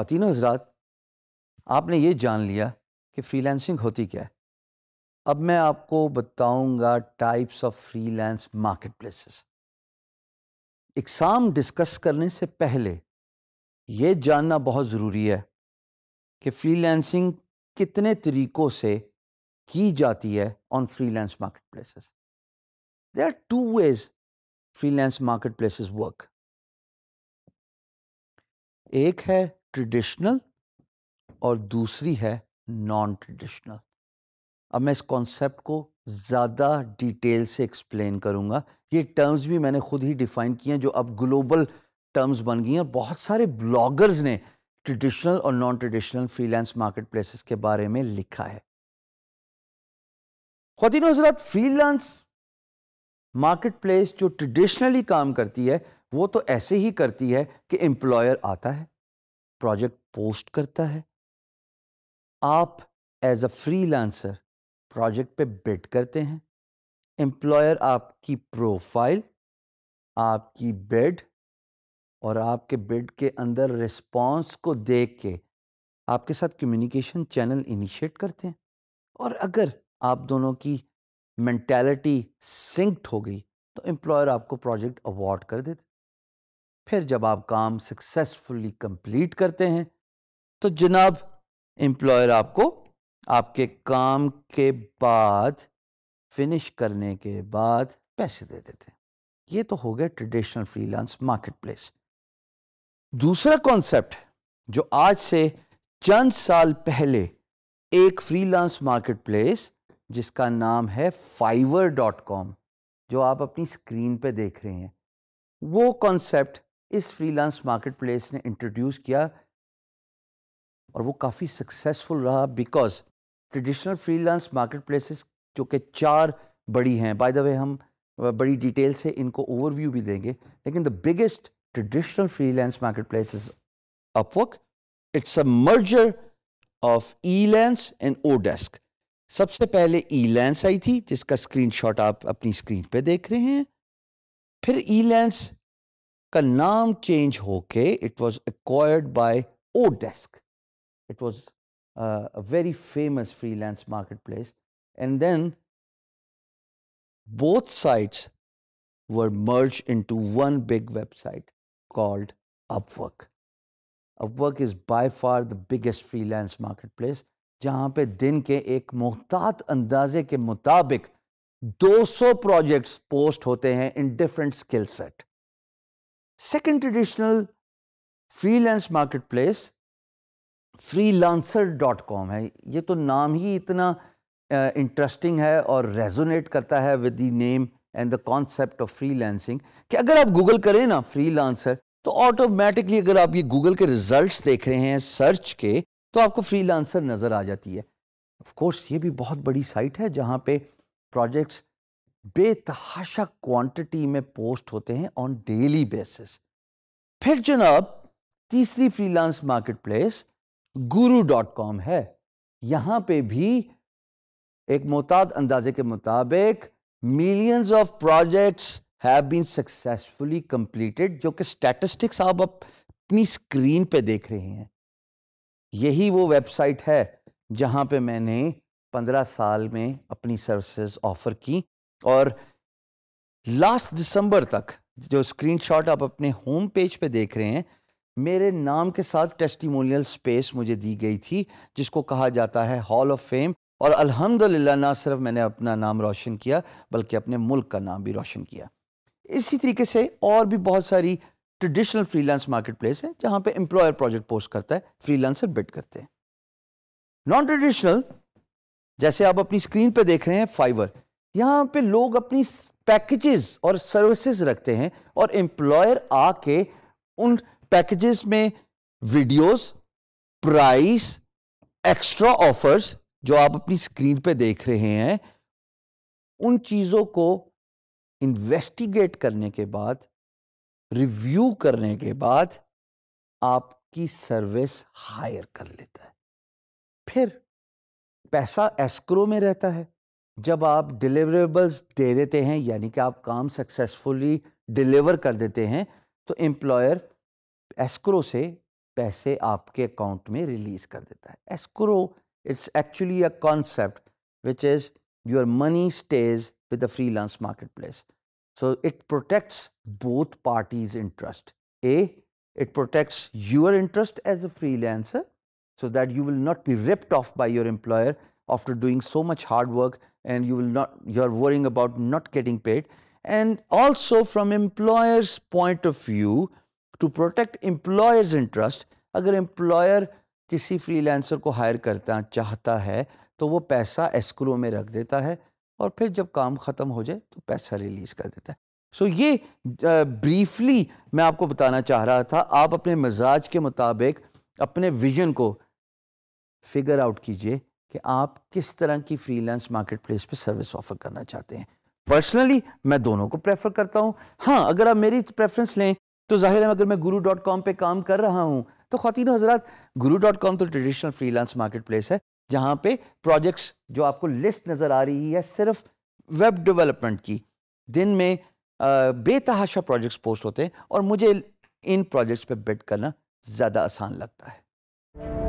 خواتین و حضرات، آپ نے یہ جان لیا کہ فری لانسنگ ہوتی کیا ہے۔ اب میں آپ کو بتاؤں گا types of freelance marketplaces. اقسام ڈسکس کرنے سے پہلے یہ جاننا بہت ضروری ہے کہ فری لانسنگ کتنے طریقوں سے کی جاتی ہے on freelance marketplaces. There are two ways freelance marketplaces work. ایک ہے ٹریڈیشنل اور دوسری ہے نان ٹریڈیشنل۔ اب میں اس کانسیپٹ کو زیادہ ڈیٹیل سے ایکسپلین کروں گا۔ یہ ٹرمز بھی میں نے خود ہی ڈیفائن کیے ہیں جو اب گلوبل ٹرمز بن گئی ہیں، اور بہت سارے بلاگرز نے ٹریڈیشنل اور naan traditional freelance market places کے بارے میں لکھا ہے۔ خواتین و حضرات، فری لانس مارکیٹ پلیس جو ٹریڈیشنلی کام کرتی ہے وہ تو ایسے ہی کرتی ہے کہ امپلائر آتا ہے، پروجیکٹ پوسٹ کرتا ہے، آپ as a free lancer project پہ بڈ کرتے ہیں، امپلائر آپ کی پروفائل، آپ کی بڈ اور آپ کے بڈ کے اندر رسپانس کو دیکھ کے آپ کے ساتھ کمیونیکیشن چینل انیشیٹ کرتے ہیں، اور اگر آپ دونوں کی مینٹالٹی سنکڈ ہو گئی تو امپلائر آپ کو پروجیکٹ اوارڈ کر دیتے۔ پھر جب آپ کام سکسیسفلی کمپلیٹ کرتے ہیں تو جناب امپلائر آپ کو آپ کے کام کے بعد، فنش کرنے کے بعد پیسے دے دیتے ہیں۔ یہ تو ہو گیا traditional freelance market place. دوسرا کانسیپٹ جو آج سے چند سال پہلے ایک فری لانس مارکیٹ پلیس جس کا نام ہے fiverr.com، جو آپ اپنی اسکرین پہ دیکھ رہے ہیں، وہ کانسیپٹ اس فری لانس مارکیٹ پلیس نے انٹروڈیوس کیا، اور وہ کافی سکسیسفل رہا because traditional freelance market places جو کہ 4 بڑی ہیں، بائی دا وے ہم بڑی ڈیٹیل سے ان کو اوور ویو بھی دیں گے، لیکن the biggest traditional freelance marketplace is Upwork. It's a merger of Elance and oDesk. سب سے پہلے ای لینس آئی تھی جس کا اسکرین شاٹ آپ اپنی اسکرین پہ دیکھ رہے ہیں، پھر ای لینس کا نام چینج ہو کے it was acquired by oDesk. It was a very famous freelance marketplace, and then both sites were merged into one big website called Upwork. Upwork is by far the biggest freelance marketplace, جہاں پہ دن کے ایک محتاط اندازے کے مطابق 200 projects post ہوتے ہیں in different skill set. Second traditional freelance marketplace freelancer.com ہے۔ یہ تو نام ہی اتنا انٹرسٹنگ ہے اور ریزونیٹ کرتا ہے with the name and the concept of free lancing کہ اگر آپ گوگل کریں نا فری لانسر تو آٹومیٹکلی اگر آپ یہ گوگل کے ریزلٹس دیکھ رہے ہیں سرچ کے تو آپ کو فری لانسر نظر آ جاتی ہے۔ آف کورس یہ بھی بہت بڑی سائٹ ہے جہاں پہ پروجیکٹس بے تحاشا کوانٹٹی میں پوسٹ ہوتے ہیں آن ڈیلی بیسس۔ پھر جناب تیسری free lance market place guru.com ہے۔ یہاں پہ بھی ایک معتاد اندازے کے مطابق millions of projects have been successfully completed، جو کہ اسٹیٹسٹکس آپ اپنی اسکرین پہ دیکھ رہے ہیں۔ یہی وہ ویب سائٹ ہے جہاں پہ میں نے 15 سال میں اپنی سروسز آفر کی، اور لاسٹ دسمبر تک جو اسکرین شاٹ آپ اپنے ہوم پیج پہ دیکھ رہے ہیں، میرے نام کے ساتھ ٹیسٹیمونیل سپیس مجھے دی گئی تھی جس کو کہا جاتا ہے ہال آف فیم، اور الحمدللہ نہ صرف میں نے اپنا نام روشن کیا بلکہ اپنے ملک کا نام بھی روشن کیا۔ اسی طریقے سے اور بھی بہت ساری traditional freelance market place ہیں جہاں پہ امپلائر پروجیکٹ پوسٹ کرتا ہے، فری لانسر بڈ کرتے ہیں۔ نان ٹریڈیشنل جیسے آپ اپنی اسکرین پہ دیکھ رہے ہیں فائیور، یہاں پہ لوگ اپنی پیکیجز اور سروسز رکھتے ہیں اور امپلائر آ کے ان پیکیجز میں ویڈیوز، پرائس، ایکسٹرا آفرز جو آپ اپنی اسکرین پہ دیکھ رہے ہیں، ان چیزوں کو انویسٹیگیٹ کرنے کے بعد، ریویو کرنے کے بعد آپ کی سروس ہائر کر لیتا ہے۔ پھر پیسہ ایسکرو میں رہتا ہے۔ جب آپ ڈیلیوریبلز دے دیتے ہیں، یعنی کہ آپ کام سکسیسفلی ڈیلیور کر دیتے ہیں، تو امپلائر ایسکرو سے پیسے آپ کے اکاؤنٹ میں ریلیز کر دیتا ہے. Escrow it's actually a concept which is your money stays with the freelance marketplace. So it protects both parties' interest. It protects your interest as a freelancer so that you will not be ripped off by your employer after doing so much hard work and you're worrying about not getting paid. And also from employer's point of view, to protect employer's interest, اگر employer کسی freelancer کو hire کرتا چاہتا ہے تو وہ پیسہ escrow میں رکھ دیتا ہے اور پھر جب کام ختم ہو جائے تو پیسہ ریلیز کر دیتا ہے. سو یہ بریفلی میں آپ کو بتانا چاہ رہا تھا. آپ اپنے مزاج کے مطابق اپنے ویژن کو فگر آؤٹ کیجئے کہ آپ کس طرح کی فری لانس مارکیٹ پلیس پہ سروس آفر کرنا چاہتے ہیں. پرسنلی میں دونوں کو پریفر کرتا ہوں. ہاں اگر آپ میری پریفرنس لیں تو ظاہر ہے اگر میں guru.com پہ کام کر رہا ہوں تو خواتین و حضرات guru.com تو traditional freelance market place ہے جہاں پہ پروجیکٹس جو آپ کو لسٹ نظر آ رہی ہے صرف ویب ڈیولپمنٹ کی، دن میں بے تحاشا پروجیکٹس پوسٹ ہوتے ہیں اور مجھے ان پروجیکٹس پہ بڈ کرنا زیادہ آسان لگتا ہے.